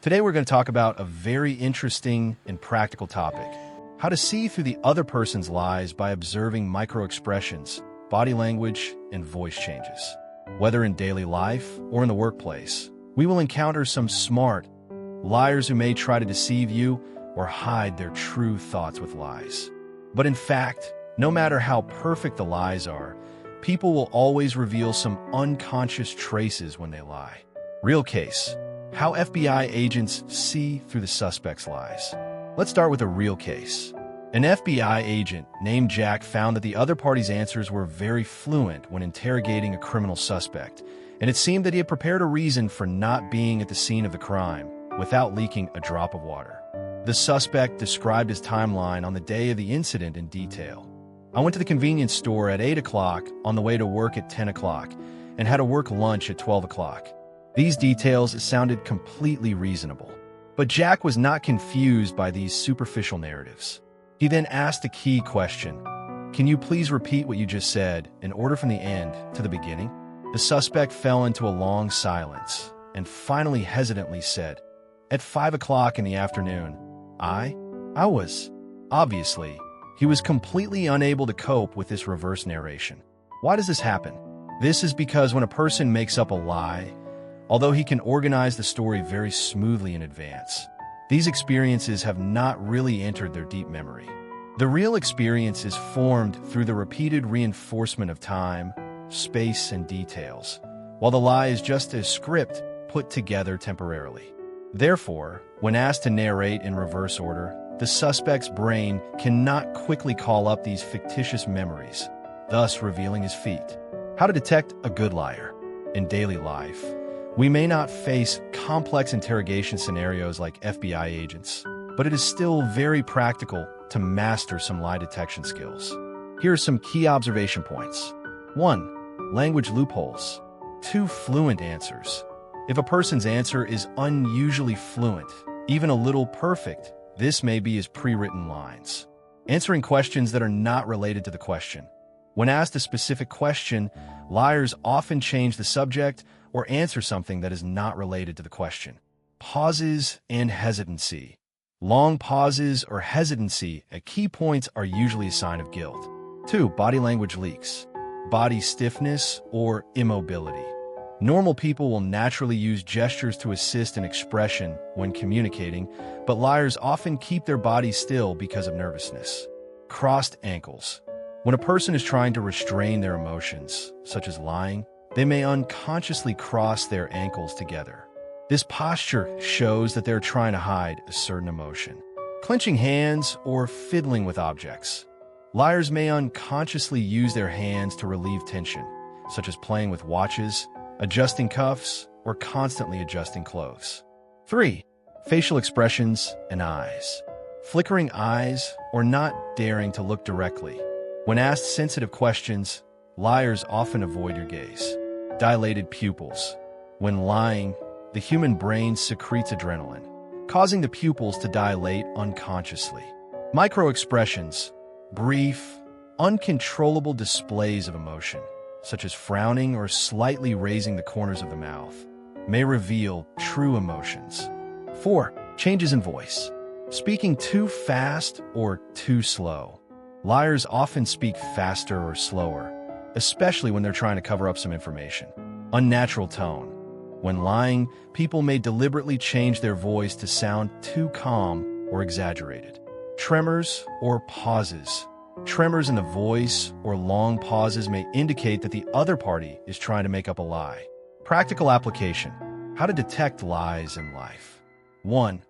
Today we're going to talk about a very interesting and practical topic: how to see through the other person's lies by observing micro-expressions, body language, and voice changes. Whether in daily life or in the workplace, we will encounter some smart liars who may try to deceive you or hide their true thoughts with lies. But in fact, no matter how perfect the lies are, people will always reveal some unconscious traces when they lie. Real case: how FBI agents see through the suspect's lies. Let's start with a real case. An FBI agent named Jack found that the other party's answers were very fluent when interrogating a criminal suspect, and it seemed that he had prepared a reason for not being at the scene of the crime without leaking a drop of water. The suspect described his timeline on the day of the incident in detail. "I went to the convenience store at 8 o'clock on the way to work at 10 o'clock and had a work lunch at 12 o'clock. These details sounded completely reasonable. But Jack was not confused by these superficial narratives. He then asked a key question: "Can you please repeat what you just said in order from the end to the beginning?" The suspect fell into a long silence and finally hesitantly said, "At 5 o'clock in the afternoon, I was." Obviously, he was completely unable to cope with this reverse narration. Why does this happen? This is because when a person makes up a lie, although he can organize the story very smoothly in advance, these experiences have not really entered their deep memory. The real experience is formed through the repeated reinforcement of time, space, and details, while the lie is just a script put together temporarily. Therefore, when asked to narrate in reverse order, the suspect's brain cannot quickly call up these fictitious memories, thus revealing his feet. How to detect a good liar. In daily life, we may not face complex interrogation scenarios like FBI agents, but it is still very practical to master some lie detection skills. Here are some key observation points. 1. Language loopholes. 2. Fluent answers. If a person's answer is unusually fluent, even a little perfect, this may be his pre-written lines. Answering questions that are not related to the question. When asked a specific question, liars often change the subject or answer something that is not related to the question. Pauses and hesitancy. Long pauses or hesitancy at key points are usually a sign of guilt. 2. Body language leaks. Body stiffness or immobility. Normal people will naturally use gestures to assist in expression when communicating, but liars often keep their bodies still because of nervousness. Crossed ankles. When a person is trying to restrain their emotions, such as lying, they may unconsciously cross their ankles together. This posture shows that they're trying to hide a certain emotion. Clenching hands or fiddling with objects. Liars may unconsciously use their hands to relieve tension, such as playing with watches, adjusting cuffs, or constantly adjusting clothes. 3. Facial expressions and eyes. Flickering eyes or not daring to look directly. When asked sensitive questions, liars often avoid your gaze. Dilated pupils. When lying, the human brain secretes adrenaline, causing the pupils to dilate unconsciously. Micro-expressions. Brief, uncontrollable displays of emotion, such as frowning or slightly raising the corners of the mouth, may reveal true emotions. 4. Changes in voice. Speaking too fast or too slow. Liars often speak faster or slower, especially when they're trying to cover up some information. Unnatural tone. When lying, people may deliberately change their voice to sound too calm or exaggerated. Tremors or pauses. Tremors in the voice or long pauses may indicate that the other party is trying to make up a lie. Practical application. How to detect lies in life. 1.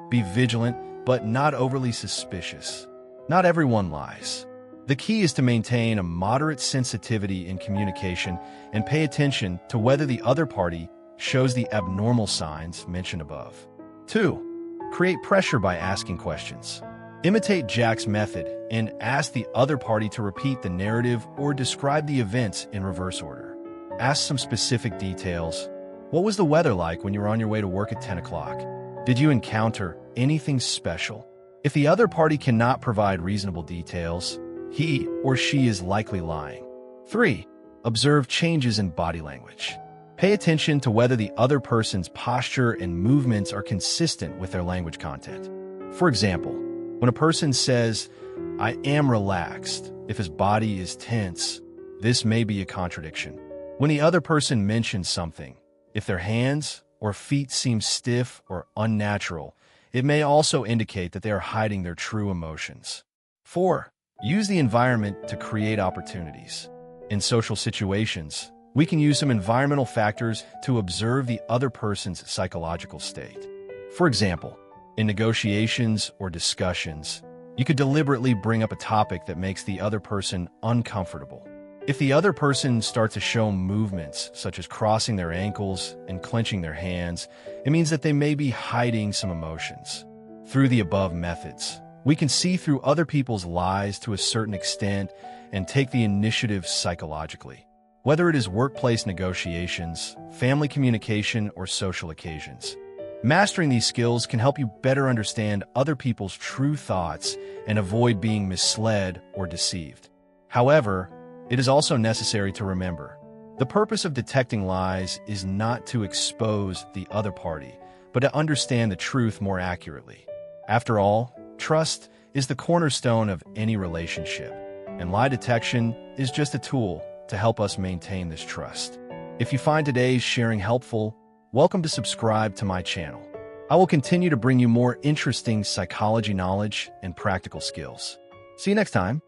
Be vigilant, but not overly suspicious. Not everyone lies. The key is to maintain a moderate sensitivity in communication and pay attention to whether the other party shows the abnormal signs mentioned above. 2. Create pressure by asking questions. Imitate Jack's method and ask the other party to repeat the narrative or describe the events in reverse order. Ask some specific details. What was the weather like when you were on your way to work at 10 o'clock? Did you encounter anything special? If the other party cannot provide reasonable details, he or she is likely lying. 3. Observe changes in body language. Pay attention to whether the other person's posture and movements are consistent with their language content. For example, when a person says, "I am relaxed," if his body is tense, this may be a contradiction. When the other person mentions something, if their hands or feet seem stiff or unnatural, it may also indicate that they are hiding their true emotions. 4. Use the environment to create opportunities. In social situations, we can use some environmental factors to observe the other person's psychological state. For example, in negotiations or discussions, you could deliberately bring up a topic that makes the other person uncomfortable. If the other person starts to show movements, such as crossing their ankles and clenching their hands, it means that they may be hiding some emotions. Through the above methods, we can see through other people's lies to a certain extent and take the initiative psychologically. Whether it is workplace negotiations, family communication, or social occasions, mastering these skills can help you better understand other people's true thoughts and avoid being misled or deceived. However, it is also necessary to remember, the purpose of detecting lies is not to expose the other party, but to understand the truth more accurately. After all, trust is the cornerstone of any relationship, and lie detection is just a tool to help us maintain this trust. If you find today's sharing helpful, welcome to subscribe to my channel. I will continue to bring you more interesting psychology knowledge and practical skills. See you next time.